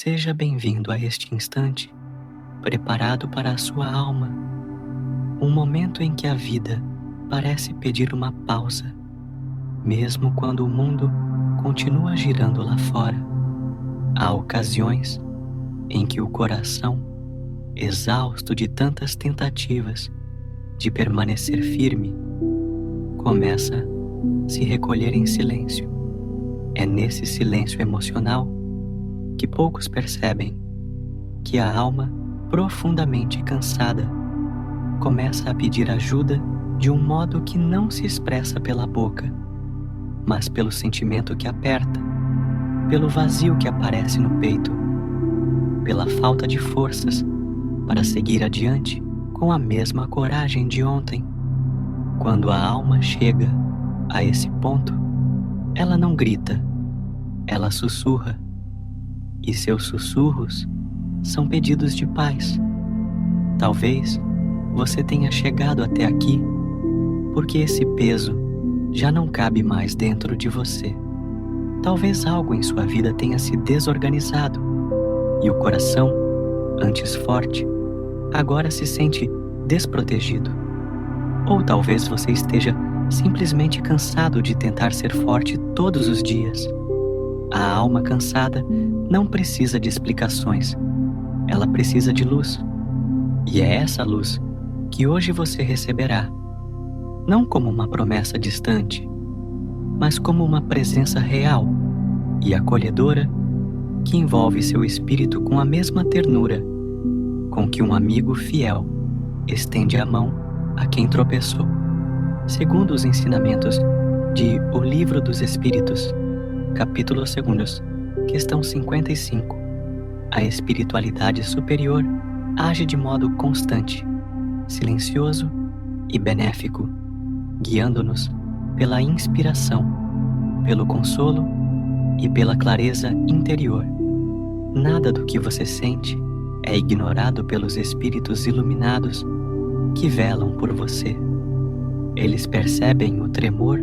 Seja bem-vindo a este instante, preparado para a sua alma, um momento em que a vida parece pedir uma pausa, mesmo quando o mundo continua girando lá fora. Há ocasiões em que o coração, exausto de tantas tentativas de permanecer firme, começa a se recolher em silêncio. É nesse silêncio emocional que poucos percebem que a alma, profundamente cansada, começa a pedir ajuda de um modo que não se expressa pela boca, mas pelo sentimento que aperta, pelo vazio que aparece no peito, pela falta de forças para seguir adiante com a mesma coragem de ontem. Quando a alma chega a esse ponto, ela não grita, ela sussurra. E seus sussurros são pedidos de paz. Talvez você tenha chegado até aqui porque esse peso já não cabe mais dentro de você. Talvez algo em sua vida tenha se desorganizado e o coração, antes forte, agora se sente desprotegido. Ou talvez você esteja simplesmente cansado de tentar ser forte todos os dias. A alma cansada não precisa de explicações, ela precisa de luz. E é essa luz que hoje você receberá, não como uma promessa distante, mas como uma presença real e acolhedora que envolve seu espírito com a mesma ternura com que um amigo fiel estende a mão a quem tropeçou. Segundo os ensinamentos de O Livro dos Espíritos, capítulo 2, questão 55, a espiritualidade superior age de modo constante, silencioso e benéfico, guiando-nos pela inspiração, pelo consolo e pela clareza interior. Nada do que você sente é ignorado pelos espíritos iluminados que velam por você. Eles percebem o tremor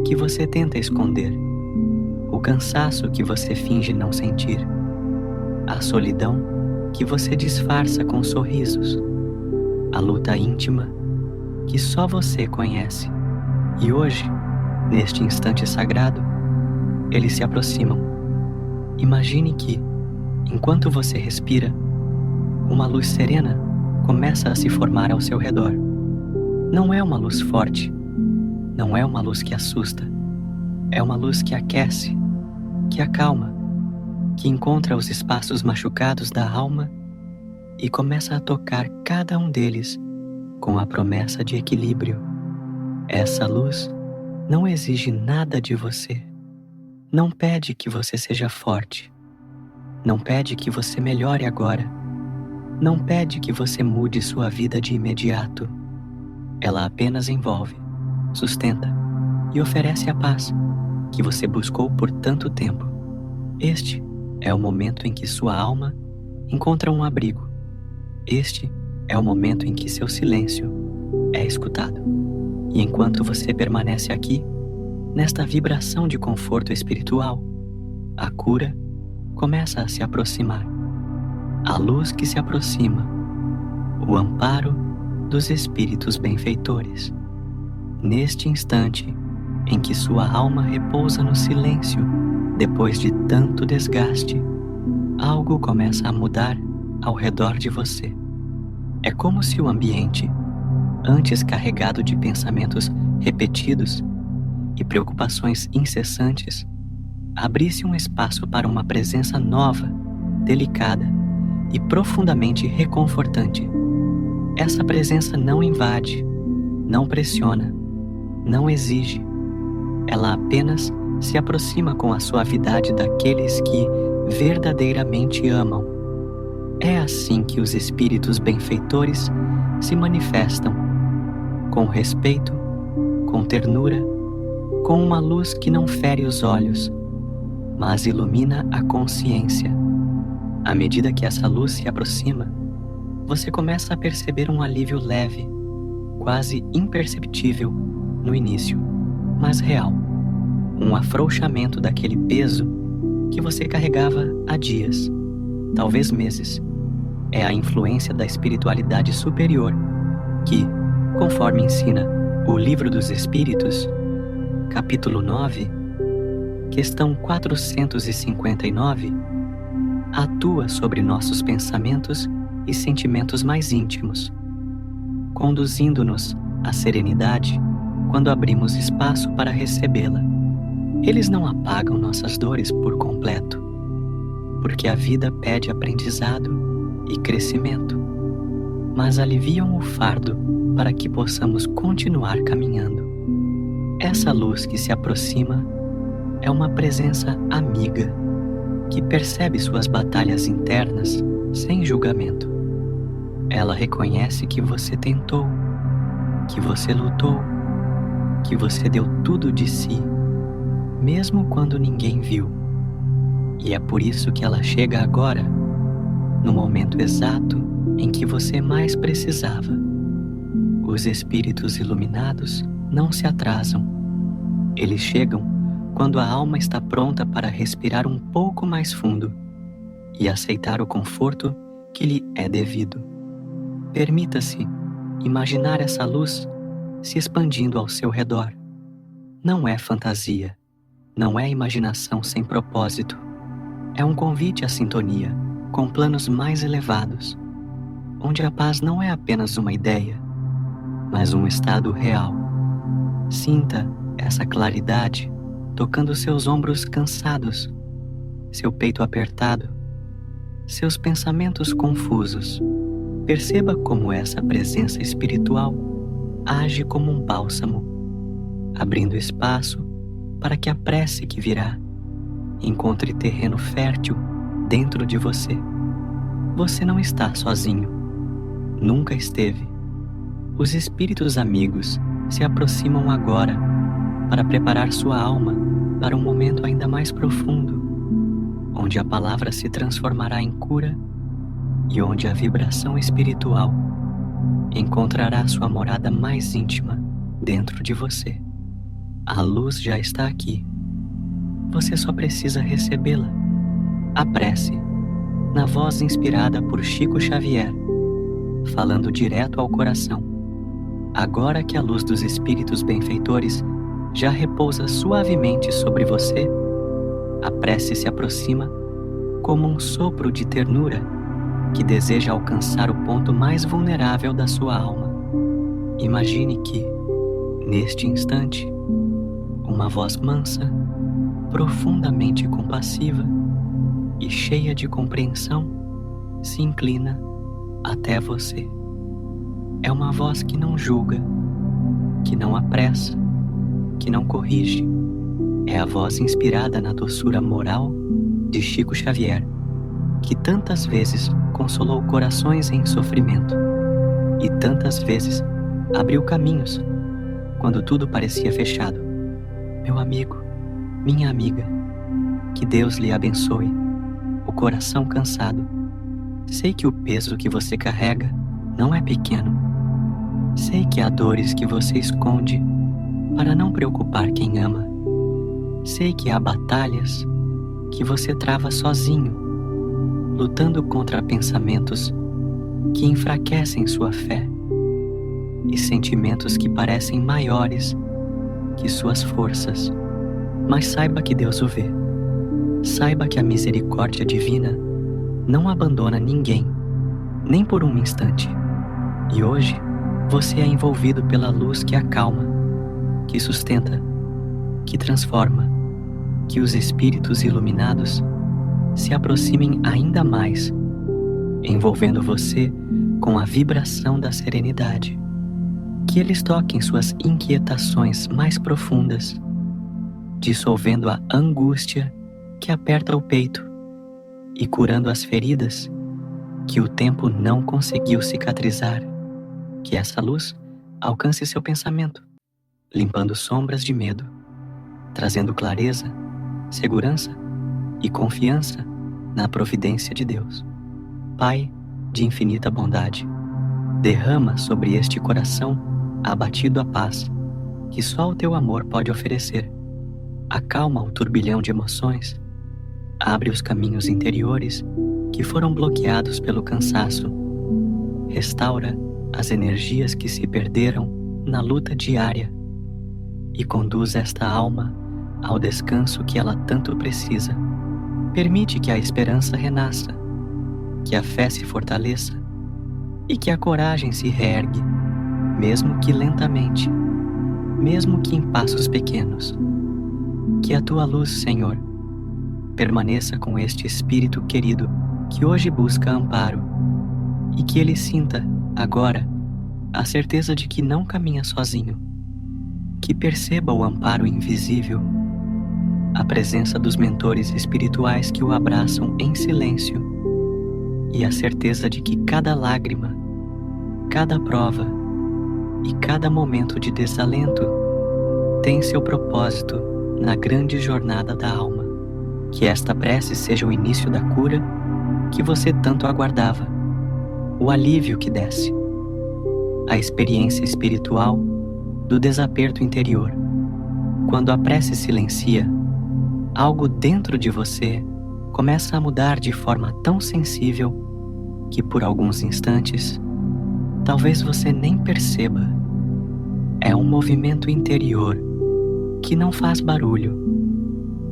que você tenta esconder, o cansaço que você finge não sentir, a solidão que você disfarça com sorrisos, a luta íntima que só você conhece. E hoje, neste instante sagrado, eles se aproximam. Imagine que, enquanto você respira, uma luz serena começa a se formar ao seu redor. Não é uma luz forte, não é uma luz que assusta, é uma luz que aquece, que acalma, que encontra os espaços machucados da alma e começa a tocar cada um deles com a promessa de equilíbrio. Essa luz não exige nada de você, não pede que você seja forte, não pede que você melhore agora, não pede que você mude sua vida de imediato. Ela apenas envolve, sustenta e oferece a paz que você buscou por tanto tempo. Este é o momento em que sua alma encontra um abrigo. Este é o momento em que seu silêncio é escutado. E enquanto você permanece aqui, nesta vibração de conforto espiritual, a cura começa a se aproximar. A luz que se aproxima, o amparo dos espíritos benfeitores. Neste instante em que sua alma repousa no silêncio, depois de tanto desgaste, algo começa a mudar ao redor de você. É como se o ambiente, antes carregado de pensamentos repetidos e preocupações incessantes, abrisse um espaço para uma presença nova, delicada e profundamente reconfortante. Essa presença não invade, não pressiona, não exige. Ela apenas se aproxima com a suavidade daqueles que verdadeiramente amam. É assim que os espíritos benfeitores se manifestam, com respeito, com ternura, com uma luz que não fere os olhos, mas ilumina a consciência. À medida que essa luz se aproxima, você começa a perceber um alívio leve, quase imperceptível no início, mas real. Um afrouxamento daquele peso que você carregava há dias. talvez meses. É a influência da espiritualidade superior que, conforme ensina o Livro dos Espíritos, capítulo 9, questão 459, atua sobre nossos pensamentos e sentimentos mais íntimos, conduzindo-nos à serenidade quando abrimos espaço para recebê-la. Eles não apagam nossas dores por completo, porque a vida pede aprendizado e crescimento, mas aliviam o fardo para que possamos continuar caminhando. Essa luz que se aproxima é uma presença amiga, que percebe suas batalhas internas sem julgamento. Ela reconhece que você tentou, que você lutou, que você deu tudo de si, mesmo quando ninguém viu. E é por isso que ela chega agora, no momento exato em que você mais precisava. Os espíritos iluminados não se atrasam. Eles chegam quando a alma está pronta para respirar um pouco mais fundo e aceitar o conforto que lhe é devido. Permita-se imaginar essa luz se expandindo ao seu redor. Não é fantasia, não é imaginação sem propósito. É um convite à sintonia com planos mais elevados, onde a paz não é apenas uma ideia, mas um estado real. Sinta essa claridade tocando seus ombros cansados, seu peito apertado, seus pensamentos confusos. Perceba como essa presença espiritual age como um bálsamo, abrindo espaço para que a prece que virá encontre terreno fértil dentro de você. Você não está sozinho. Nunca esteve. Os espíritos amigos se aproximam agora para preparar sua alma para um momento ainda mais profundo, onde a palavra se transformará em cura e onde a vibração espiritual encontrará sua morada mais íntima dentro de você. A luz já está aqui. Você só precisa recebê-la. A prece, na voz inspirada por Chico Xavier, falando direto ao coração. Agora que a luz dos espíritos benfeitores já repousa suavemente sobre você, a prece se aproxima como um sopro de ternura que deseja alcançar o ponto mais vulnerável da sua alma. Imagine que, neste instante, uma voz mansa, profundamente compassiva e cheia de compreensão se inclina até você. É uma voz que não julga, que não apressa, que não corrige. É a voz inspirada na doçura moral de Chico Xavier, que tantas vezes consolou corações em sofrimento e tantas vezes abriu caminhos quando tudo parecia fechado. Meu amigo, minha amiga, que Deus lhe abençoe o coração cansado. Sei que o peso que você carrega não é pequeno. Sei que há dores que você esconde para não preocupar quem ama. Sei que há batalhas que você trava sozinho, lutando contra pensamentos que enfraquecem sua fé e sentimentos que parecem maiores que suas forças. Mas saiba que Deus o vê. Saiba que a misericórdia divina não abandona ninguém, nem por um instante. E hoje você é envolvido pela luz que acalma, que sustenta, que transforma. Que os espíritos iluminados se aproximem ainda mais, envolvendo você com a vibração da serenidade. Que eles toquem suas inquietações mais profundas, dissolvendo a angústia que aperta o peito e curando as feridas que o tempo não conseguiu cicatrizar. Que essa luz alcance seu pensamento, limpando sombras de medo, trazendo clareza, segurança e confiança na providência de Deus. Pai de infinita bondade, derrama sobre este coração abatido a paz que só o teu amor pode oferecer. Acalma o turbilhão de emoções, abre os caminhos interiores que foram bloqueados pelo cansaço. Restaura as energias que se perderam na luta diária e conduz esta alma ao descanso que ela tanto precisa. Permite que a esperança renasça, que a fé se fortaleça e que a coragem se reergue, mesmo que lentamente, mesmo que em passos pequenos. Que a tua luz, Senhor, permaneça com este espírito querido que hoje busca amparo e que ele sinta, agora, a certeza de que não caminha sozinho, que perceba o amparo invisível, a presença dos mentores espirituais que o abraçam em silêncio e a certeza de que cada lágrima, cada prova e cada momento de desalento tem seu propósito na grande jornada da alma. Que esta prece seja o início da cura que você tanto aguardava, o alívio que desce, a experiência espiritual do desaperto interior. Quando a prece silencia, algo dentro de você começa a mudar de forma tão sensível que por alguns instantes, talvez você nem perceba. É um movimento interior que não faz barulho,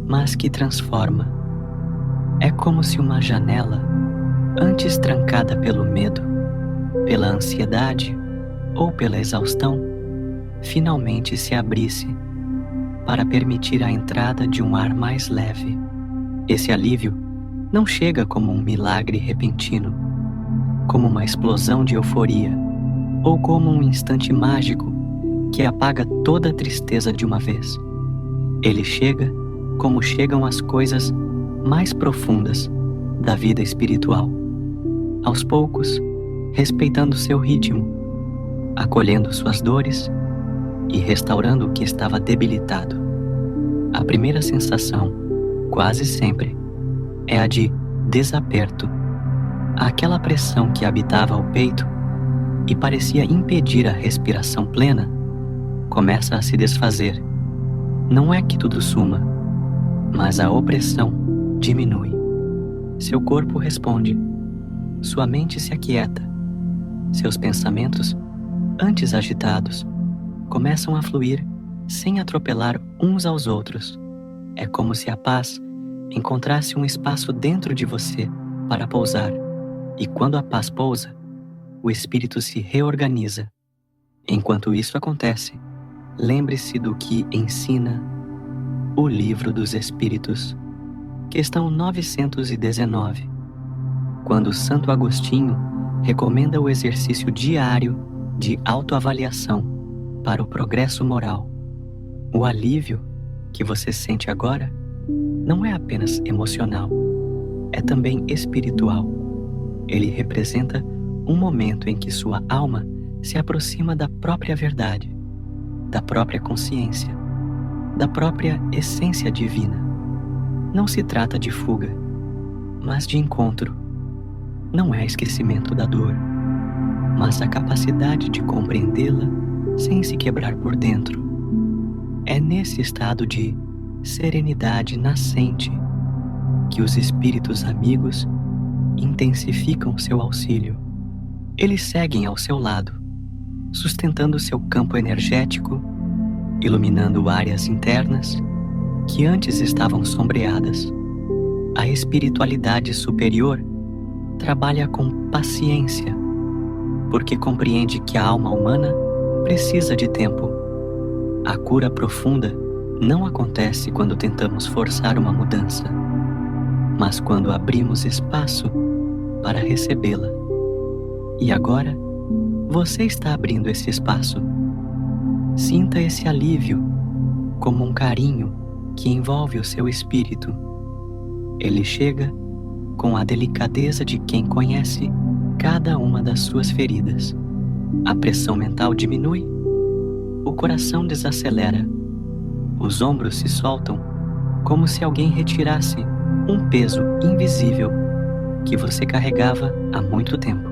mas que transforma. É como se uma janela, antes trancada pelo medo, pela ansiedade ou pela exaustão, finalmente se abrisse para permitir a entrada de um ar mais leve. Esse alívio não chega como um milagre repentino, como uma explosão de euforia ou como um instante mágico que apaga toda a tristeza de uma vez. Ele chega como chegam as coisas mais profundas da vida espiritual, aos poucos, respeitando seu ritmo, acolhendo suas dores e restaurando o que estava debilitado. A primeira sensação, quase sempre, é a de desaperto. Aquela pressão que habitava o peito e parecia impedir a respiração plena, começa a se desfazer. Não é que tudo suma, mas a opressão diminui. Seu corpo responde, sua mente se aquieta, seus pensamentos, antes agitados, começam a fluir sem atropelar uns aos outros. É como se a paz encontrasse um espaço dentro de você para pousar, e quando a paz pousa, o espírito se reorganiza. Enquanto isso acontece, lembre-se do que ensina o Livro dos Espíritos, questão 919, quando Santo Agostinho recomenda o exercício diário de autoavaliação para o progresso moral. O alívio que você sente agora não é apenas emocional, é também espiritual. Ele representa um momento em que sua alma se aproxima da própria verdade, da própria consciência, da própria essência divina. Não se trata de fuga, mas de encontro. Não é esquecimento da dor, mas a capacidade de compreendê-la sem se quebrar por dentro. É nesse estado de serenidade nascente que os espíritos amigos intensificam seu auxílio. Eles seguem ao seu lado, sustentando seu campo energético, iluminando áreas internas que antes estavam sombreadas. A espiritualidade superior trabalha com paciência, porque compreende que a alma humana precisa de tempo. A cura profunda não acontece quando tentamos forçar uma mudança, mas quando abrimos espaço para recebê-la. E agora, você está abrindo esse espaço. Sinta esse alívio como um carinho que envolve o seu espírito. Ele chega com a delicadeza de quem conhece cada uma das suas feridas. A pressão mental diminui, o coração desacelera, os ombros se soltam como se alguém retirasse um peso invisível que você carregava há muito tempo.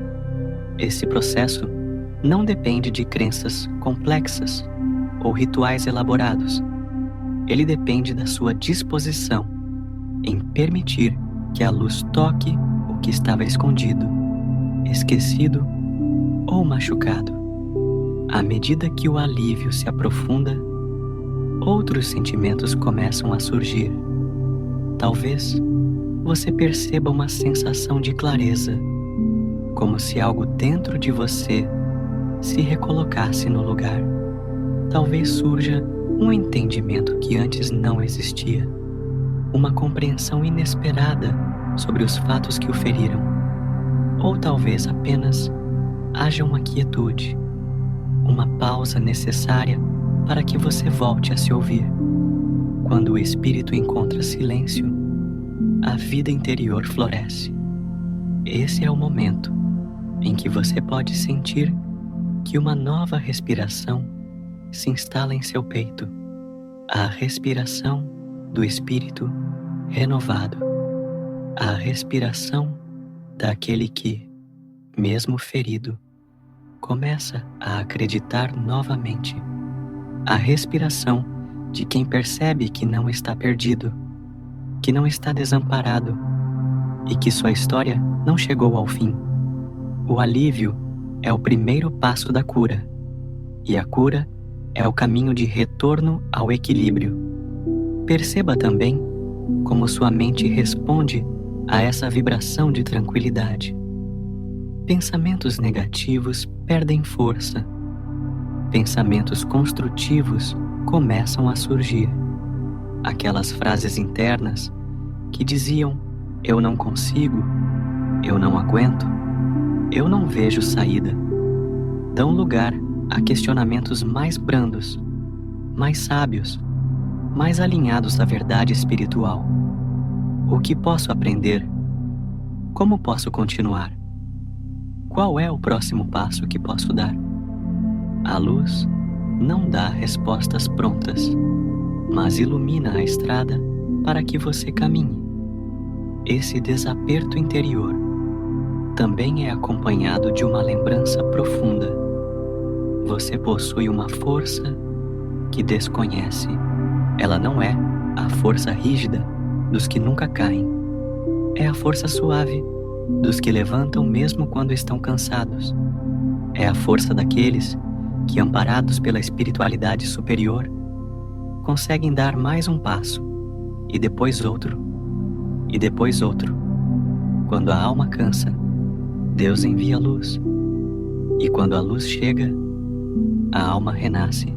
Esse processo não depende de crenças complexas ou rituais elaborados. Ele depende da sua disposição em permitir que a luz toque o algo que estava escondido, esquecido ou machucado. À medida que o alívio se aprofunda, outros sentimentos começam a surgir. Talvez você perceba uma sensação de clareza, como se algo dentro de você se recolocasse no lugar. Talvez surja um entendimento que antes não existia, uma compreensão inesperada sobre os fatos que o feriram, ou talvez apenas haja uma quietude, uma pausa necessária para que você volte a se ouvir. Quando o espírito encontra silêncio, a vida interior floresce. Esse é o momento em que você pode sentir que uma nova respiração se instala em seu peito, a respiração do espírito renovado, a respiração daquele que, mesmo ferido, começa a acreditar novamente, a respiração de quem percebe que não está perdido, que não está desamparado e que sua história não chegou ao fim. O alívio é o primeiro passo da cura, e a cura é o caminho de retorno ao equilíbrio. Perceba também como sua mente responde a essa vibração de tranquilidade. Pensamentos negativos perdem força. Pensamentos construtivos começam a surgir. Aquelas frases internas que diziam: eu não consigo, eu não aguento, eu não vejo saída, dão lugar a questionamentos mais brandos, mais sábios, mais alinhados à verdade espiritual. O que posso aprender? Como posso continuar? Qual é o próximo passo que posso dar? A luz não dá respostas prontas, mas ilumina a estrada para que você caminhe. Esse desaperto interior também é acompanhado de uma lembrança profunda. Você possui uma força que desconhece. Ela não é a força rígida dos que nunca caem. É a força suave dos que levantam mesmo quando estão cansados. É a força daqueles que, amparados pela espiritualidade superior, conseguem dar mais um passo, e depois outro, e depois outro. Quando a alma cansa, Deus envia luz, e quando a luz chega, a alma renasce.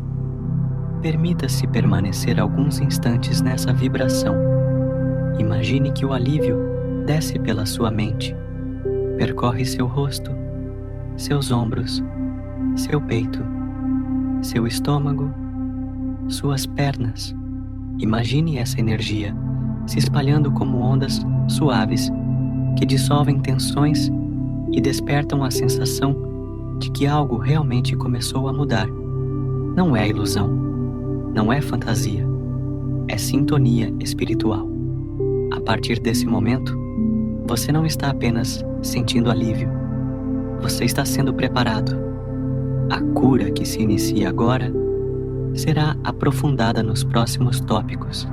Permita-se permanecer alguns instantes nessa vibração. Imagine que o alívio desce pela sua mente, percorre seu rosto, seus ombros, seu peito, seu estômago, suas pernas. Imagine essa energia se espalhando como ondas suaves que dissolvem tensões e despertam a sensação de que algo realmente começou a mudar. Não é ilusão, não é fantasia, é sintonia espiritual. A partir desse momento, você não está apenas sentindo alívio, você está sendo preparado. A cura que se inicia agora será aprofundada nos próximos tópicos,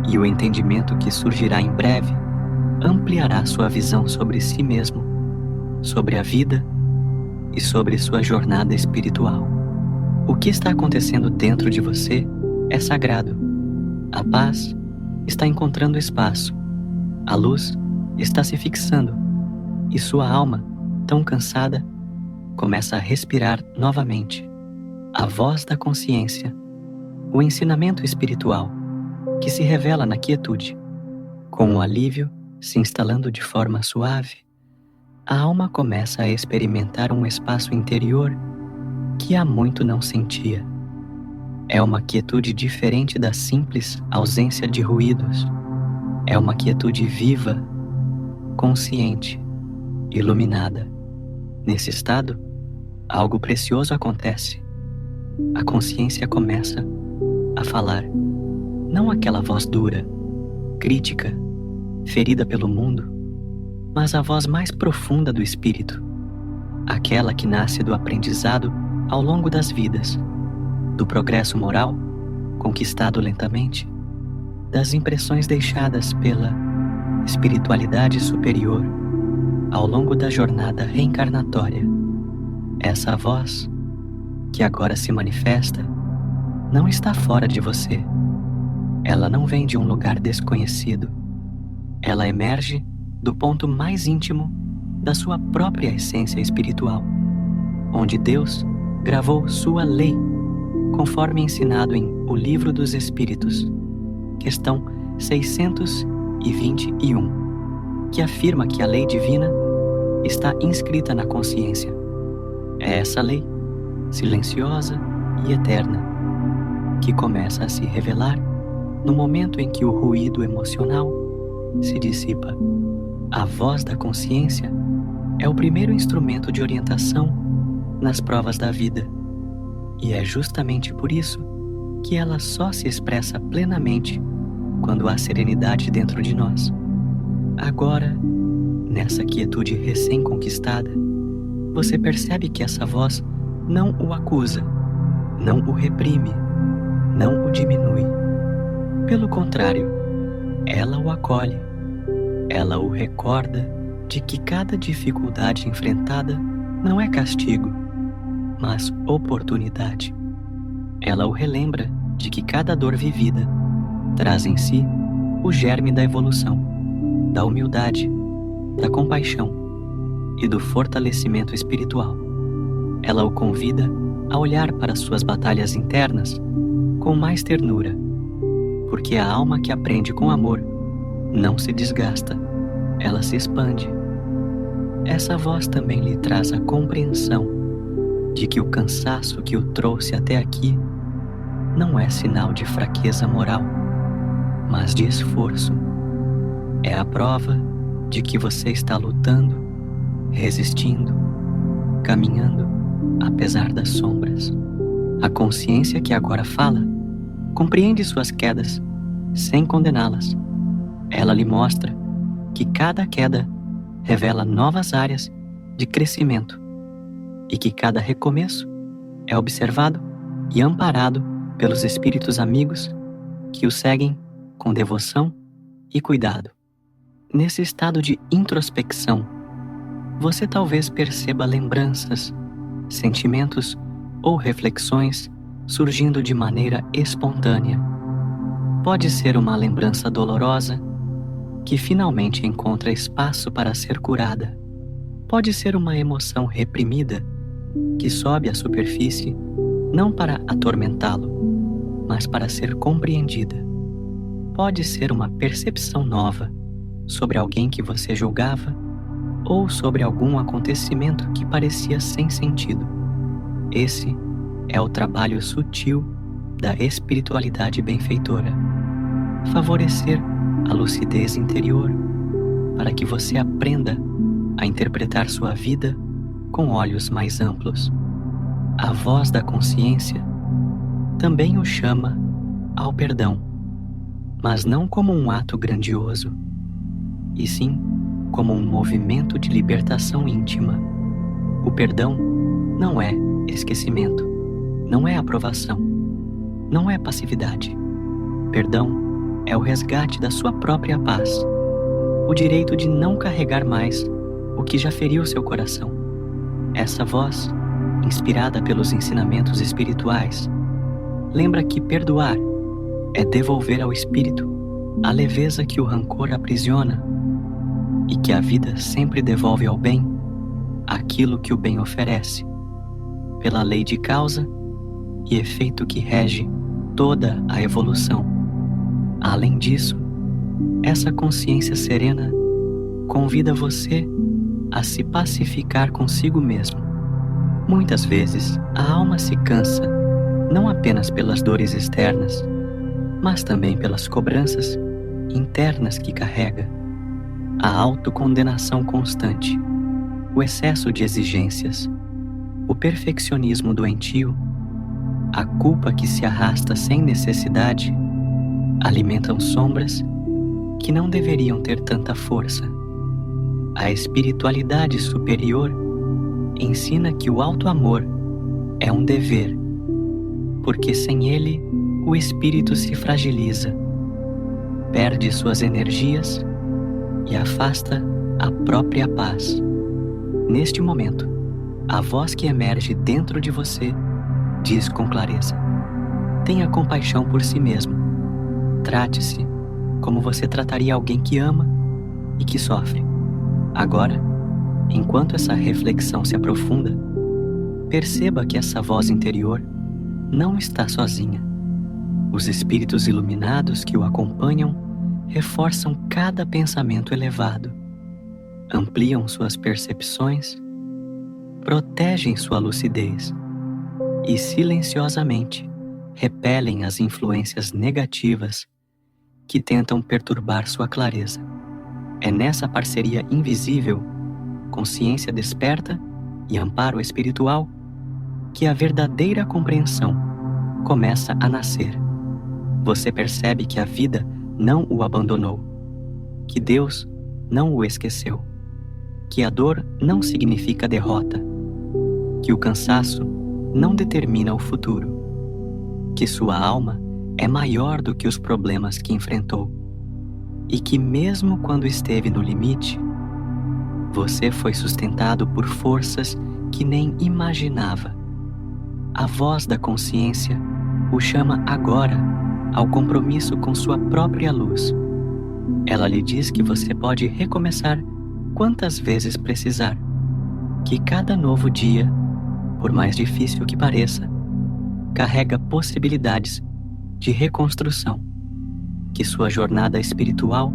e o entendimento que surgirá em breve ampliará sua visão sobre si mesmo, sobre a vida e sobre sua jornada espiritual. O que está acontecendo dentro de você é sagrado. A paz está encontrando espaço, a luz está se fixando, e sua alma, tão cansada, começa a respirar novamente. A voz da consciência, o ensinamento espiritual que se revela na quietude. Com o alívio se instalando de forma suave, a alma começa a experimentar um espaço interior que há muito não sentia. É uma quietude diferente da simples ausência de ruídos. É uma quietude viva, consciente, iluminada. Nesse estado, algo precioso acontece. A consciência começa a falar, não aquela voz dura, crítica, ferida pelo mundo, mas a voz mais profunda do espírito, aquela que nasce do aprendizado ao longo das vidas, do progresso moral, conquistado lentamente, das impressões deixadas pela espiritualidade superior ao longo da jornada reencarnatória. Essa voz, que agora se manifesta, não está fora de você. Ela não vem de um lugar desconhecido. Ela emerge do ponto mais íntimo da sua própria essência espiritual, onde Deus gravou sua lei, conforme ensinado em O Livro dos Espíritos, questão 621, que afirma que a lei divina está inscrita na consciência. É essa lei, silenciosa e eterna, que começa a se revelar no momento em que o ruído emocional se dissipa. A voz da consciência é o primeiro instrumento de orientação nas provas da vida, e é justamente por isso que ela só se expressa plenamente quando há serenidade dentro de nós. Agora, nessa quietude recém-conquistada, você percebe que essa voz não o acusa, não o reprime, não o diminui. Pelo contrário, ela o acolhe, ela o recorda de que cada dificuldade enfrentada não é castigo, mas oportunidade. Ela o relembra de que cada dor vivida traz em si o germe da evolução, da humildade, da compaixão e do fortalecimento espiritual. Ela o convida a olhar para suas batalhas internas com mais ternura, porque a alma que aprende com amor não se desgasta, ela se expande. Essa voz também lhe traz a compreensão de que o cansaço que o trouxe até aqui não é sinal de fraqueza moral, mas de esforço. É a prova de que você está lutando, resistindo, caminhando apesar das sombras. A consciência que agora fala compreende suas quedas sem condená-las. Ela lhe mostra que cada queda revela novas áreas de crescimento e que cada recomeço é observado e amparado pelos espíritos amigos que o seguem com devoção e cuidado. Nesse estado de introspecção, você talvez perceba lembranças, sentimentos ou reflexões surgindo de maneira espontânea. Pode ser uma lembrança dolorosa que finalmente encontra espaço para ser curada. Pode ser uma emoção reprimida que sobe à superfície não para atormentá-lo, mas para ser compreendida. Pode ser uma percepção nova sobre alguém que você julgava ou sobre algum acontecimento que parecia sem sentido. Esse é o trabalho sutil da espiritualidade benfeitora. Favorecer a lucidez interior para que você aprenda a interpretar sua vida com olhos mais amplos. A voz da consciência também o chama ao perdão, mas não como um ato grandioso, e sim como um movimento de libertação íntima. O perdão não é esquecimento, não é aprovação, não é passividade. Perdão é o resgate da sua própria paz, o direito de não carregar mais o que já feriu seu coração. Essa voz, inspirada pelos ensinamentos espirituais, lembra que perdoar é devolver ao espírito a leveza que o rancor aprisiona e que a vida sempre devolve ao bem aquilo que o bem oferece, pela lei de causa e efeito que rege toda a evolução. Além disso, essa consciência serena convida você a se pacificar consigo mesmo. Muitas vezes, a alma se cansa, não apenas pelas dores externas, mas também pelas cobranças internas que carrega. A autocondenação constante, o excesso de exigências, o perfeccionismo doentio, a culpa que se arrasta sem necessidade, alimentam sombras que não deveriam ter tanta força. A espiritualidade superior ensina que o auto-amor é um dever, porque sem ele o espírito se fragiliza, perde suas energias e afasta a própria paz. Neste momento, a voz que emerge dentro de você diz com clareza: tenha compaixão por si mesmo. Trate-se como você trataria alguém que ama e que sofre. Agora, enquanto essa reflexão se aprofunda, perceba que essa voz interior não está sozinha. Os espíritos iluminados que o acompanham reforçam cada pensamento elevado, ampliam suas percepções, protegem sua lucidez e silenciosamente repelem as influências negativas que tentam perturbar sua clareza. É nessa parceria invisível, consciência desperta e amparo espiritual, que a verdadeira compreensão começa a nascer. Você percebe que a vida não o abandonou, que Deus não o esqueceu, que a dor não significa derrota, que o cansaço não determina o futuro, que sua alma é maior do que os problemas que enfrentou e que mesmo quando esteve no limite, você foi sustentado por forças que nem imaginava. A voz da consciência o chama agora ao compromisso com sua própria luz. Ela lhe diz que você pode recomeçar quantas vezes precisar, que cada novo dia, por mais difícil que pareça, carrega possibilidades de reconstrução, que sua jornada espiritual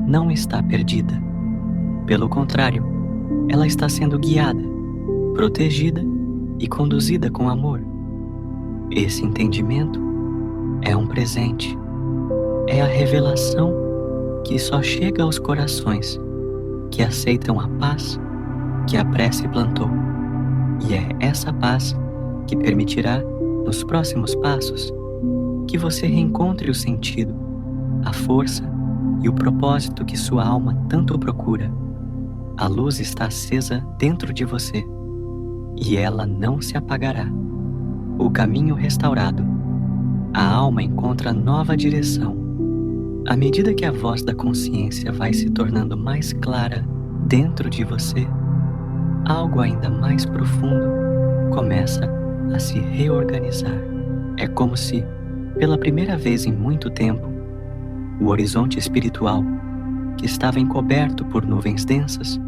não está perdida. Pelo contrário, ela está sendo guiada, protegida e conduzida com amor. Esse entendimento é um presente, é a revelação que só chega aos corações que aceitam a paz que a prece plantou. E é essa paz que permitirá, nos próximos passos, que você reencontre o sentido, a força e o propósito que sua alma tanto procura. A luz está acesa dentro de você e ela não se apagará. O caminho restaurado, a alma encontra nova direção. À medida que a voz da consciência vai se tornando mais clara dentro de você, algo ainda mais profundo começa a se reorganizar. É como se, pela primeira vez em muito tempo, o horizonte espiritual, que estava encoberto por nuvens densas,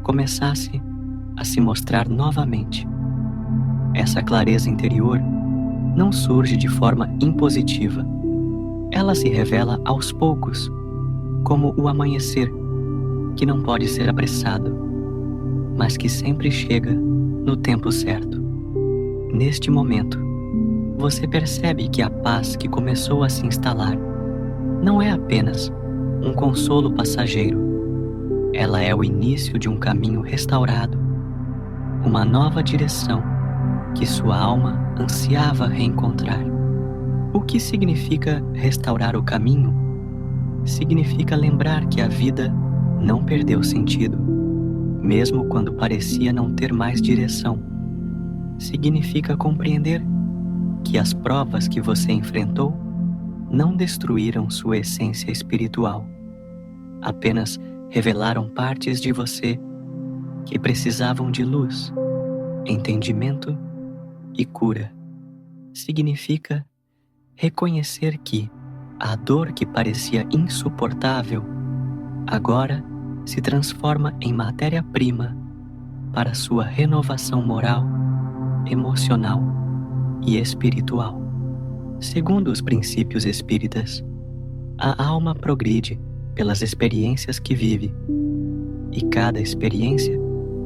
começasse a se mostrar novamente. Essa clareza interior não surge de forma impositiva. Ela se revela aos poucos, como o amanhecer, que não pode ser apressado, mas que sempre chega no tempo certo. Neste momento, você percebe que a paz que começou a se instalar não é apenas um consolo passageiro. Ela é o início de um caminho restaurado, uma nova direção que sua alma ansiava reencontrar. O que significa restaurar o caminho? Significa lembrar que a vida não perdeu sentido, mesmo quando parecia não ter mais direção. Significa compreender que as provas que você enfrentou não destruíram sua essência espiritual, apenas revelaram partes de você que precisavam de luz, entendimento e cura. Significa reconhecer que a dor que parecia insuportável agora se transforma em matéria-prima para sua renovação moral, emocional e espiritual. Segundo os princípios espíritas, a alma progride pelas experiências que vive, e cada experiência,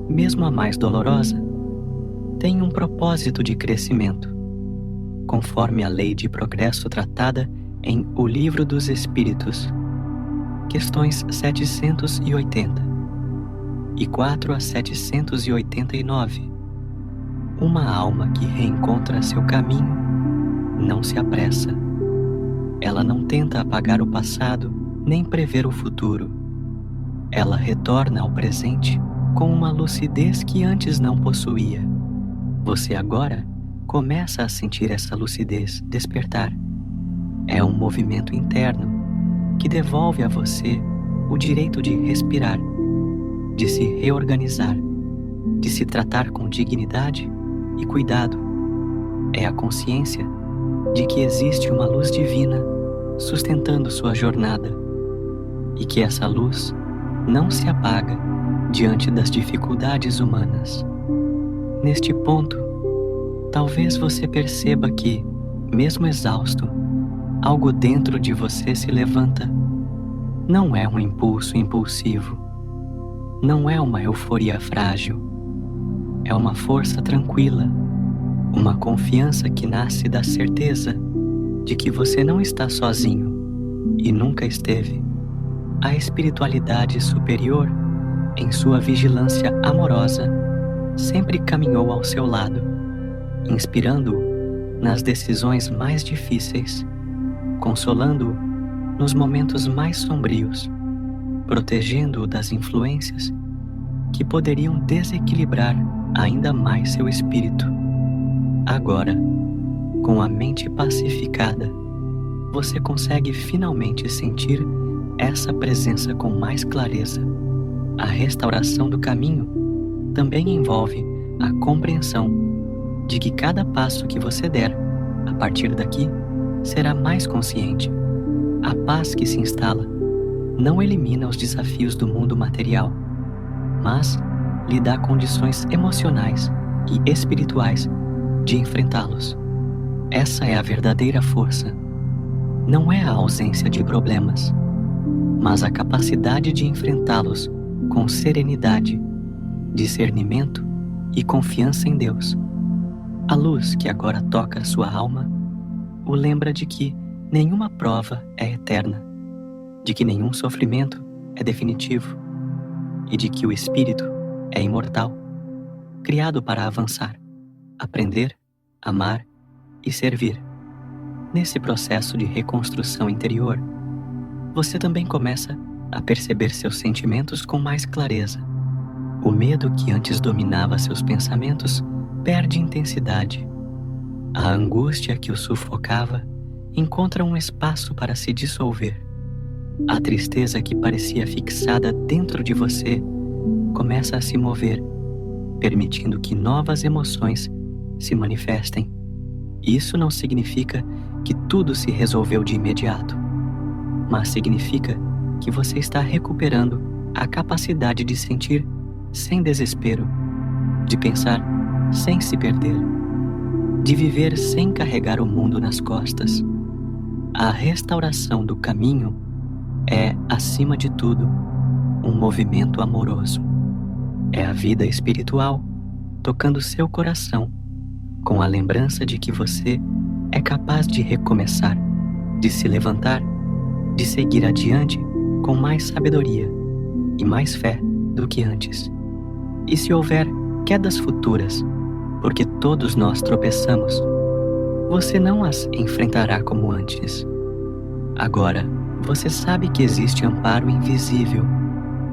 mesmo a mais dolorosa, tem um propósito de crescimento, conforme a lei de progresso tratada em O Livro dos Espíritos, questões 780 e 4 a 789. Uma alma que reencontra seu caminho não se apressa. Ela não tenta apagar o passado nem prever o futuro. Ela retorna ao presente com uma lucidez que antes não possuía. Você agora começa a sentir essa lucidez despertar. É um movimento interno que devolve a você o direito de respirar, de se reorganizar, de se tratar com dignidade e cuidado. É a consciência de que existe uma luz divina sustentando sua jornada e que essa luz não se apaga diante das dificuldades humanas. Neste ponto, talvez você perceba que, mesmo exausto, algo dentro de você se levanta. Não é um impulso impulsivo, não é uma euforia frágil, é uma força tranquila, uma confiança que nasce da certeza de que você não está sozinho e nunca esteve. A espiritualidade superior, em sua vigilância amorosa, sempre caminhou ao seu lado, inspirando-o nas decisões mais difíceis, consolando-o nos momentos mais sombrios, protegendo-o das influências que poderiam desequilibrar ainda mais seu espírito. Agora, com a mente pacificada, você consegue finalmente sentir essa presença com mais clareza. A restauração do caminho também envolve a compreensão de que cada passo que você der a partir daqui será mais consciente. A paz que se instala não elimina os desafios do mundo material, mas lhe dá condições emocionais e espirituais de enfrentá-los. Essa é a verdadeira força. Não é a ausência de problemas, mas a capacidade de enfrentá-los com serenidade, discernimento e confiança em Deus. A luz que agora toca sua alma o lembra de que nenhuma prova é eterna, de que nenhum sofrimento é definitivo e de que o espírito é imortal, criado para avançar, aprender, amar e servir. Nesse processo de reconstrução interior, você também começa a perceber seus sentimentos com mais clareza. O medo que antes dominava seus pensamentos perde intensidade. A angústia que o sufocava encontra um espaço para se dissolver. A tristeza que parecia fixada dentro de você começa a se mover, permitindo que novas emoções se manifestem. Isso não significa que tudo se resolveu de imediato, mas significa que você está recuperando a capacidade de sentir sem desespero, de pensar sem se perder, de viver sem carregar o mundo nas costas. A restauração do caminho é, acima de tudo, um movimento amoroso. É a vida espiritual tocando seu coração com a lembrança de que você é capaz de recomeçar, de se levantar, de seguir adiante com mais sabedoria e mais fé do que antes. E se houver quedas futuras, porque todos nós tropeçamos, você não as enfrentará como antes. Agora, você sabe que existe amparo invisível,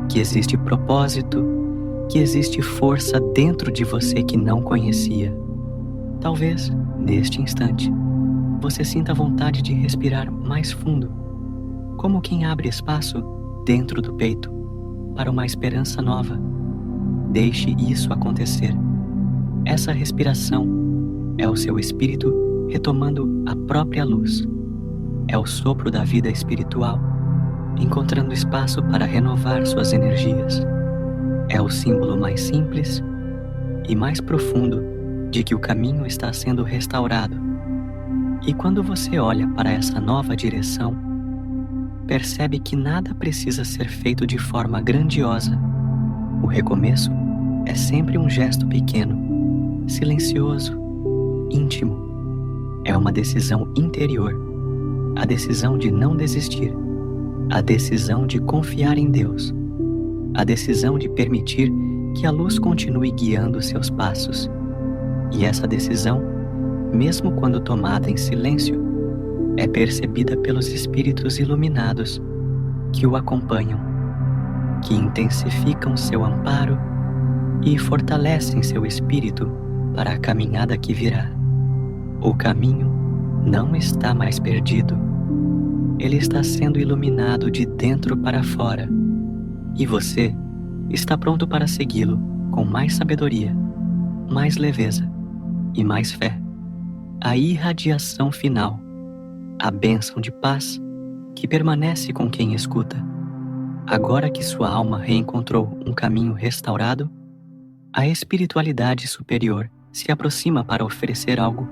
que existe propósito, que existe força dentro de você que não conhecia. Talvez, neste instante, você sinta vontade de respirar mais fundo, como quem abre espaço dentro do peito para uma esperança nova. Deixe isso acontecer. Essa respiração é o seu espírito retomando a própria luz. É o sopro da vida espiritual, encontrando espaço para renovar suas energias. É o símbolo mais simples e mais profundo de que o caminho está sendo restaurado. E quando você olha para essa nova direção, percebe que nada precisa ser feito de forma grandiosa. O recomeço é sempre um gesto pequeno, silencioso, íntimo. É uma decisão interior, a decisão de não desistir, a decisão de confiar em Deus, a decisão de permitir que a luz continue guiando seus passos. E essa decisão, mesmo quando tomada em silêncio, é percebida pelos espíritos iluminados que o acompanham, que intensificam seu amparo e fortalecem seu espírito para a caminhada que virá. O caminho não está mais perdido. Ele está sendo iluminado de dentro para fora. E você está pronto para segui-lo com mais sabedoria, mais leveza e mais fé. A irradiação final, a bênção de paz que permanece com quem escuta. Agora que sua alma reencontrou um caminho restaurado, a espiritualidade superior se aproxima para oferecer algo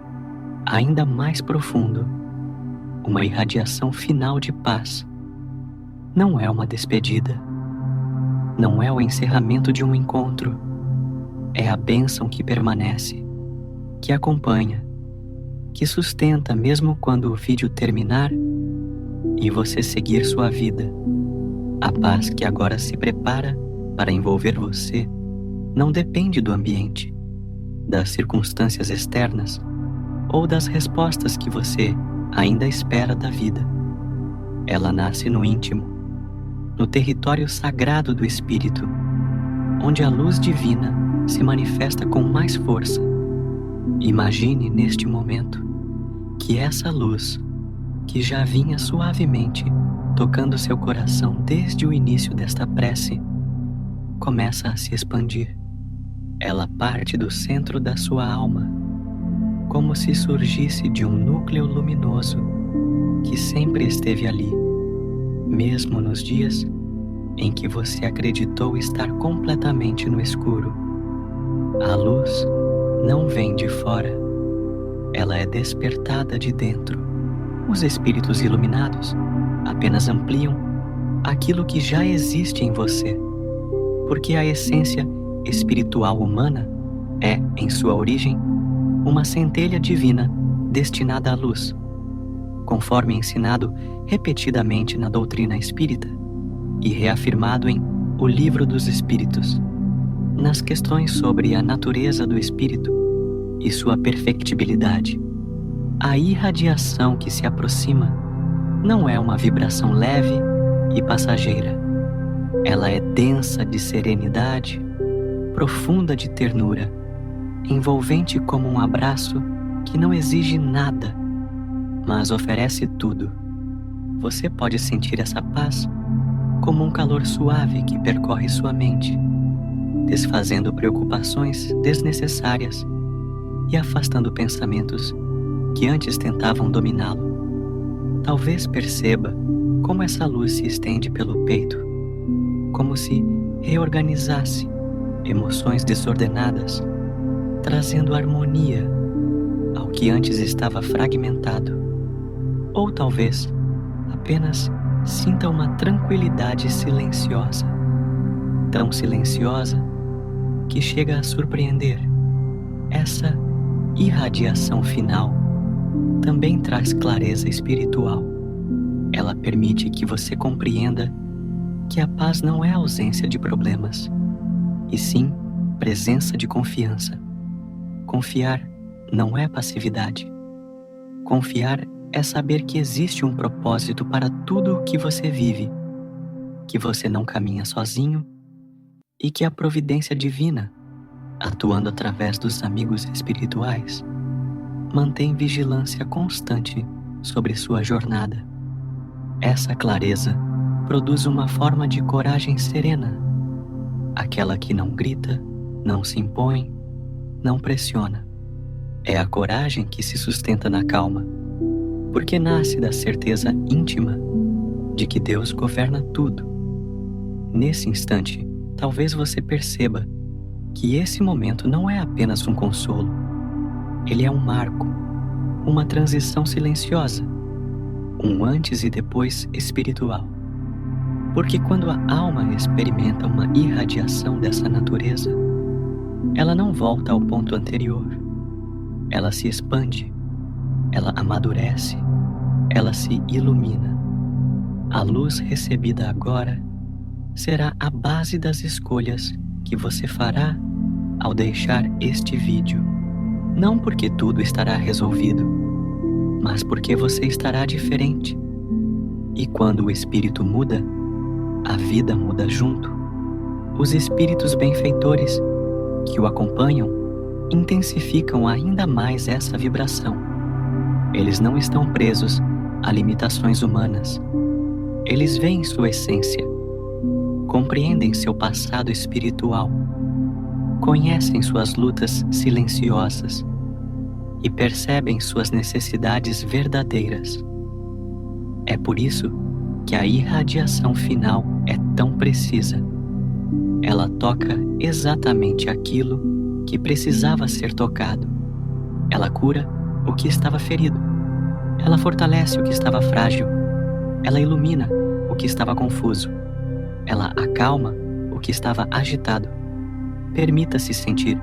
ainda mais profundo, uma irradiação final de paz. Não é uma despedida, não é o encerramento de um encontro, é a bênção que permanece, que acompanha, que sustenta mesmo quando o vídeo terminar e você seguir sua vida. A paz que agora se prepara para envolver você não depende do ambiente, das circunstâncias externas ou das respostas que você ainda espera da vida. Ela nasce no íntimo, no território sagrado do Espírito, onde a luz divina se manifesta com mais força. Imagine neste momento que essa luz, que já vinha suavemente tocando seu coração desde o início desta prece, começa a se expandir. Ela parte do centro da sua alma, como se surgisse de um núcleo luminoso que sempre esteve ali, mesmo nos dias em que você acreditou estar completamente no escuro. A luz não vem de fora, ela é despertada de dentro. Os espíritos iluminados apenas ampliam aquilo que já existe em você, porque a essência espiritual humana é, em sua origem, uma centelha divina destinada à luz, conforme ensinado repetidamente na doutrina espírita e reafirmado em O Livro dos Espíritos, nas questões sobre a natureza do espírito e sua perfectibilidade. A irradiação que se aproxima não é uma vibração leve e passageira. Ela é densa de serenidade, profunda de ternura, envolvente como um abraço que não exige nada, mas oferece tudo. Você pode sentir essa paz como um calor suave que percorre sua mente, desfazendo preocupações desnecessárias e afastando pensamentos que antes tentavam dominá-lo. Talvez perceba como essa luz se estende pelo peito, como se reorganizasse emoções desordenadas, trazendo harmonia ao que antes estava fragmentado. Ou talvez apenas sinta uma tranquilidade silenciosa, tão silenciosa que chega a surpreender. Essa irradiação final também traz clareza espiritual. Ela permite que você compreenda que a paz não é ausência de problemas, e sim presença de confiança. Confiar não é passividade. Confiar é saber que existe um propósito para tudo o que você vive, que você não caminha sozinho e que a providência divina, atuando através dos amigos espirituais, mantém vigilância constante sobre sua jornada. Essa clareza produz uma forma de coragem serena, aquela que não grita, não se impõe, não pressiona. É a coragem que se sustenta na calma, porque nasce da certeza íntima de que Deus governa tudo. Nesse instante, talvez você perceba que esse momento não é apenas um consolo. Ele é um marco, uma transição silenciosa, um antes e depois espiritual. Porque quando a alma experimenta uma irradiação dessa natureza, ela não volta ao ponto anterior. Ela se expande, ela amadurece, ela se ilumina. A luz recebida agora será a base das escolhas que você fará ao deixar este vídeo. Não porque tudo estará resolvido, mas porque você estará diferente. E quando o espírito muda, a vida muda junto. Os espíritos benfeitores que o acompanham intensificam ainda mais essa vibração. Eles não estão presos a limitações humanas. Eles veem sua essência compreendem seu passado espiritual, conhecem suas lutas silenciosas e percebem suas necessidades verdadeiras. É por isso que a irradiação final é tão precisa. Ela toca exatamente aquilo que precisava ser tocado. Ela cura o que estava ferido. Ela fortalece o que estava frágil. Ela ilumina o que estava confuso. Ela acalma o que estava agitado. Permita-se sentir.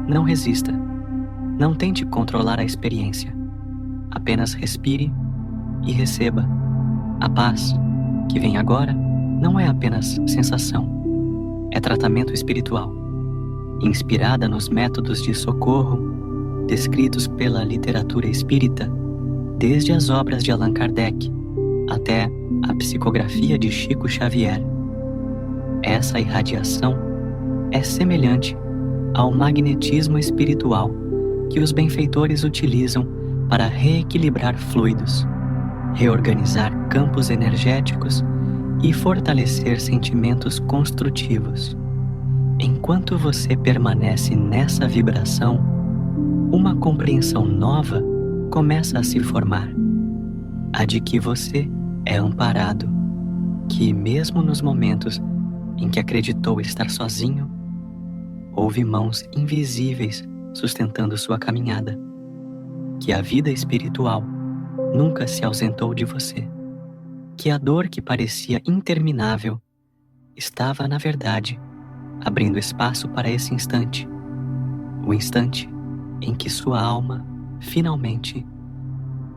Não resista. Não tente controlar a experiência. Apenas respire e receba. A paz que vem agora não é apenas sensação. É tratamento espiritual, inspirada nos métodos de socorro descritos pela literatura espírita, desde as obras de Allan Kardec até a psicografia de Chico Xavier. Essa irradiação é semelhante ao magnetismo espiritual que os benfeitores utilizam para reequilibrar fluidos, reorganizar campos energéticos e fortalecer sentimentos construtivos. Enquanto você permanece nessa vibração, uma compreensão nova começa a se formar, a de que você é amparado, que mesmo nos momentos em que acreditou estar sozinho, houve mãos invisíveis sustentando sua caminhada, que a vida espiritual nunca se ausentou de você, que a dor que parecia interminável estava, na verdade, abrindo espaço para esse instante, o instante em que sua alma, finalmente,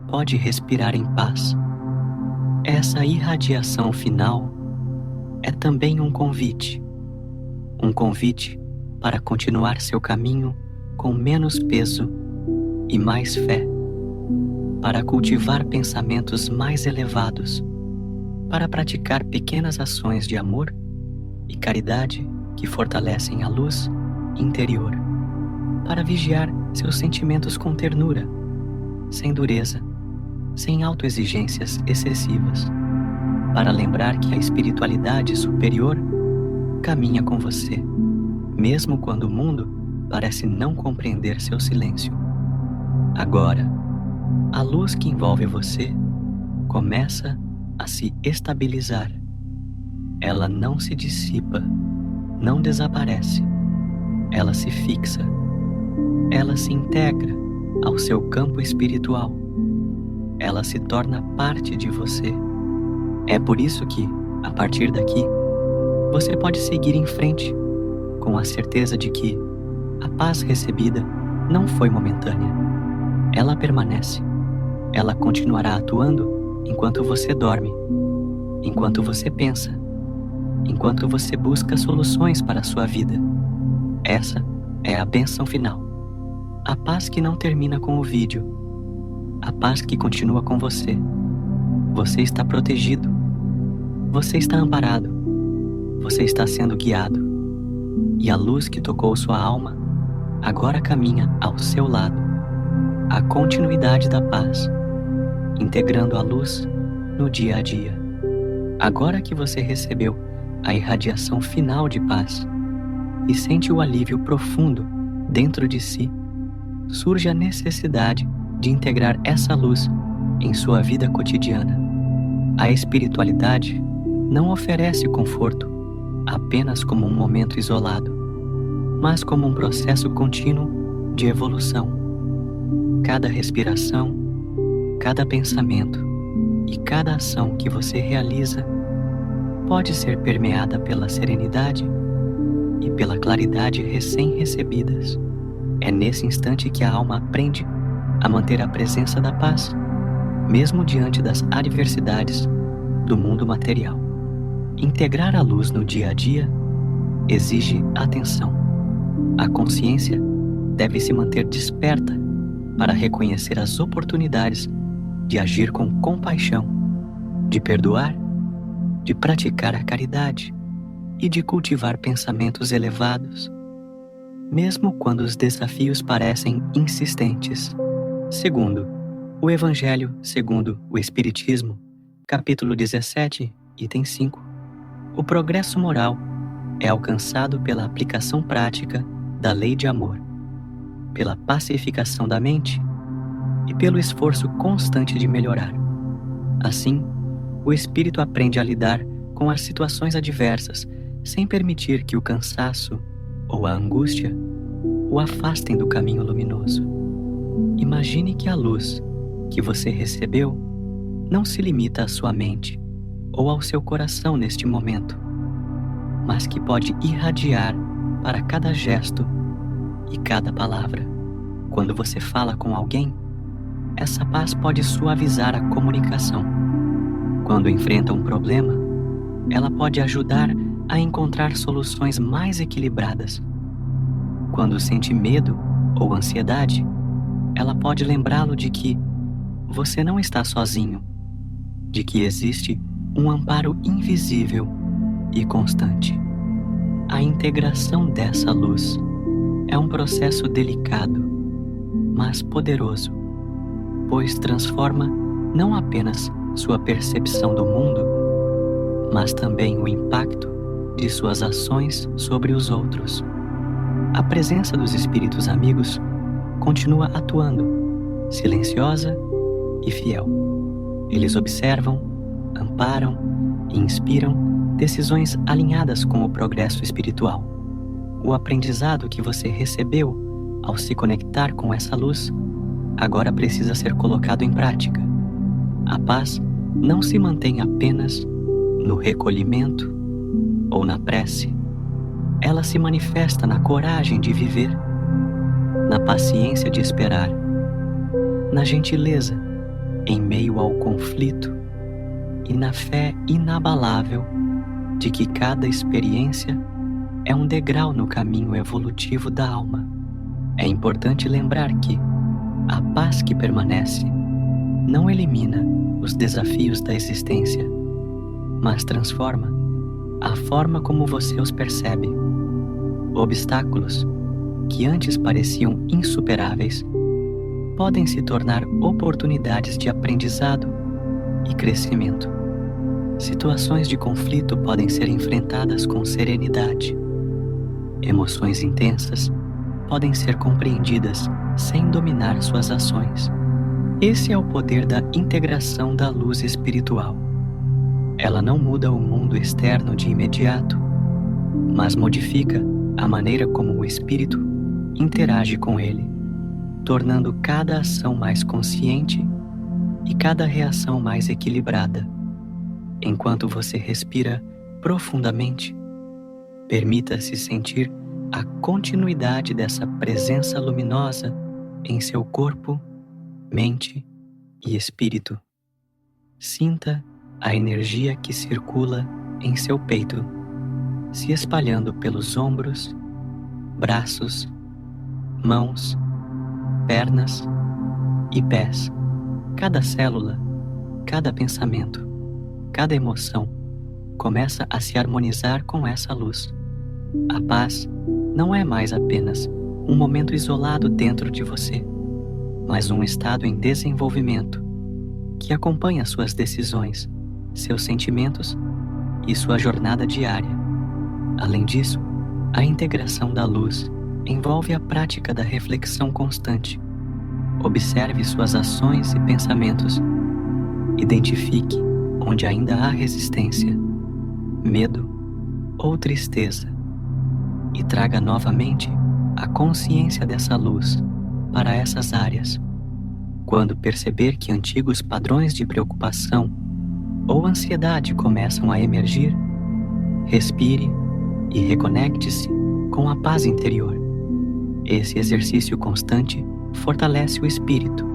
pode respirar em paz. Essa irradiação final é também um convite para continuar seu caminho com menos peso e mais fé, para cultivar pensamentos mais elevados, para praticar pequenas ações de amor e caridade que fortalecem a luz interior, para vigiar seus sentimentos com ternura, sem dureza, sem autoexigências excessivas, para lembrar que a espiritualidade superior caminha com você, mesmo quando o mundo parece não compreender seu silêncio. Agora, a luz que envolve você começa a se estabilizar. Ela não se dissipa, não desaparece. Ela se fixa. Ela se integra ao seu campo espiritual. Ela se torna parte de você. É por isso que, a partir daqui, você pode seguir em frente com a certeza de que a paz recebida não foi momentânea. Ela permanece. Ela continuará atuando enquanto você dorme, enquanto você pensa, enquanto você busca soluções para a sua vida. Essa é a bênção final. A paz que não termina com o vídeo. A paz que continua com você. Você está protegido. Você está amparado. Você está sendo guiado. E a luz que tocou sua alma agora caminha ao seu lado. A continuidade da paz, integrando a luz no dia a dia. Agora que você recebeu a irradiação final de paz e sente o alívio profundo dentro de si, surge a necessidade de integrar essa luz em sua vida cotidiana. A espiritualidade não oferece conforto apenas como um momento isolado, mas como um processo contínuo de evolução. Cada respiração, cada pensamento e cada ação que você realiza pode ser permeada pela serenidade e pela claridade recém-recebidas. É nesse instante que a alma aprende a manter a presença da paz, mesmo diante das adversidades do mundo material. Integrar a luz no dia a dia exige atenção. A consciência deve se manter desperta para reconhecer as oportunidades de agir com compaixão, de perdoar, de praticar a caridade e de cultivar pensamentos elevados, mesmo quando os desafios parecem insistentes. Segundo o Evangelho segundo o Espiritismo, capítulo 17, item 5. O progresso moral é alcançado pela aplicação prática da lei de amor, pela pacificação da mente e pelo esforço constante de melhorar. Assim, o espírito aprende a lidar com as situações adversas sem permitir que o cansaço ou a angústia o afastem do caminho luminoso. Imagine que a luz que você recebeu não se limita à sua mente ou ao seu coração neste momento, mas que pode irradiar para cada gesto e cada palavra. Quando você fala com alguém, essa paz pode suavizar a comunicação. Quando enfrenta um problema, ela pode ajudar a encontrar soluções mais equilibradas. Quando sente medo ou ansiedade, ela pode lembrá-lo de que você não está sozinho, de que existe um amparo invisível e constante. A integração dessa luz é um processo delicado, mas poderoso, pois transforma não apenas sua percepção do mundo, mas também o impacto de suas ações sobre os outros. A presença dos espíritos amigos continua atuando, silenciosa e fiel. Eles observam, amparam e inspiram decisões alinhadas com o progresso espiritual. O aprendizado que você recebeu ao se conectar com essa luz agora precisa ser colocado em prática. A paz não se mantém apenas no recolhimento ou na prece. Ela se manifesta na coragem de viver, na paciência de esperar, na gentileza em meio ao conflito e na fé inabalável de que cada experiência é um degrau no caminho evolutivo da alma. É importante lembrar que a paz que permanece não elimina os desafios da existência, mas transforma a forma como você os percebe. Obstáculos que antes pareciam insuperáveis podem se tornar oportunidades de aprendizado e crescimento. Situações de conflito podem ser enfrentadas com serenidade. Emoções intensas podem ser compreendidas sem dominar suas ações. Esse é o poder da integração da luz espiritual. Ela não muda o mundo externo de imediato, mas modifica a maneira como o espírito interage com ele, tornando cada ação mais consciente e cada reação mais equilibrada. Enquanto você respira profundamente, permita-se sentir a continuidade dessa presença luminosa em seu corpo, mente e espírito. Sinta a energia que circula em seu peito, se espalhando pelos ombros, braços, mãos, pernas e pés. Cada célula, cada pensamento, cada emoção começa a se harmonizar com essa luz. A paz não é mais apenas um momento isolado dentro de você, mas um estado em desenvolvimento que acompanha suas decisões, seus sentimentos e sua jornada diária. Além disso, a integração da luz envolve a prática da reflexão constante. Observe suas ações e pensamentos. Identifique onde ainda há resistência, medo ou tristeza e traga novamente a consciência dessa luz para essas áreas. Quando perceber que antigos padrões de preocupação ou ansiedade começam a emergir, respire e reconecte-se com a paz interior. Esse exercício constante fortalece o espírito,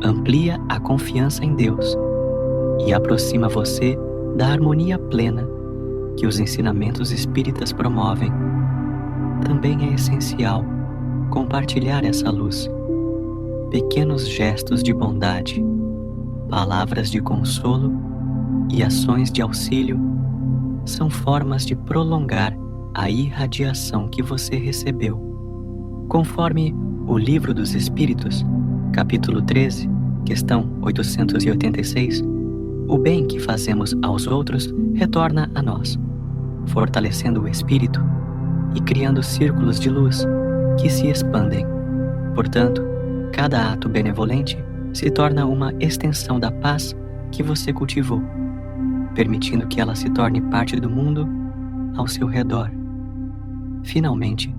amplia a confiança em Deus e aproxima você da harmonia plena que os ensinamentos espíritas promovem. Também é essencial compartilhar essa luz. Pequenos gestos de bondade, palavras de consolo e ações de auxílio são formas de prolongar a irradiação que você recebeu. Conforme o Livro dos Espíritos, capítulo 13, questão 886, o bem que fazemos aos outros retorna a nós. fortalecendo o espírito e criando círculos de luz que se expandem. Portanto, cada ato benevolente se torna uma extensão da paz que você cultivou, permitindo que ela se torne parte do mundo ao seu redor. Finalmente,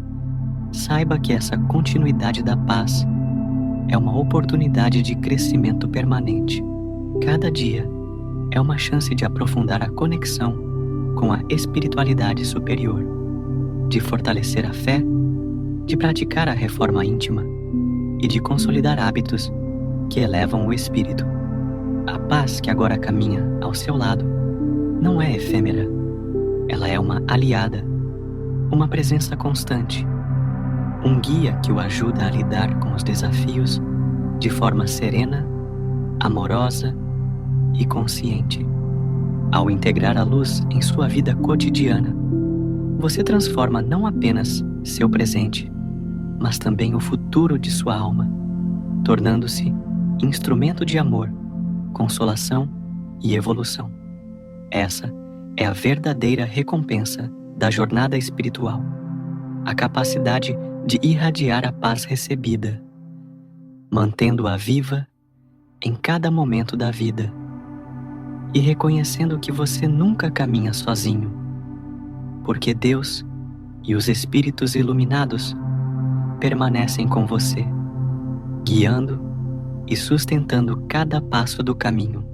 saiba que essa continuidade da paz é uma oportunidade de crescimento permanente. Cada dia é uma chance de aprofundar a conexão com a espiritualidade superior, de fortalecer a fé, de praticar a reforma íntima e de consolidar hábitos que elevam o espírito. A paz que agora caminha ao seu lado não é efêmera, ela é uma aliada, uma presença constante, um guia que o ajuda a lidar com os desafios de forma serena, amorosa e consciente. Ao integrar a luz em sua vida cotidiana, você transforma não apenas seu presente, mas também o futuro de sua alma, tornando-se instrumento de amor, consolação e evolução. Essa é a verdadeira recompensa da jornada espiritual, a capacidade de irradiar a paz recebida, mantendo-a viva em cada momento da vida e reconhecendo que você nunca caminha sozinho, porque Deus e os espíritos iluminados permanecem com você, guiando e sustentando cada passo do caminho.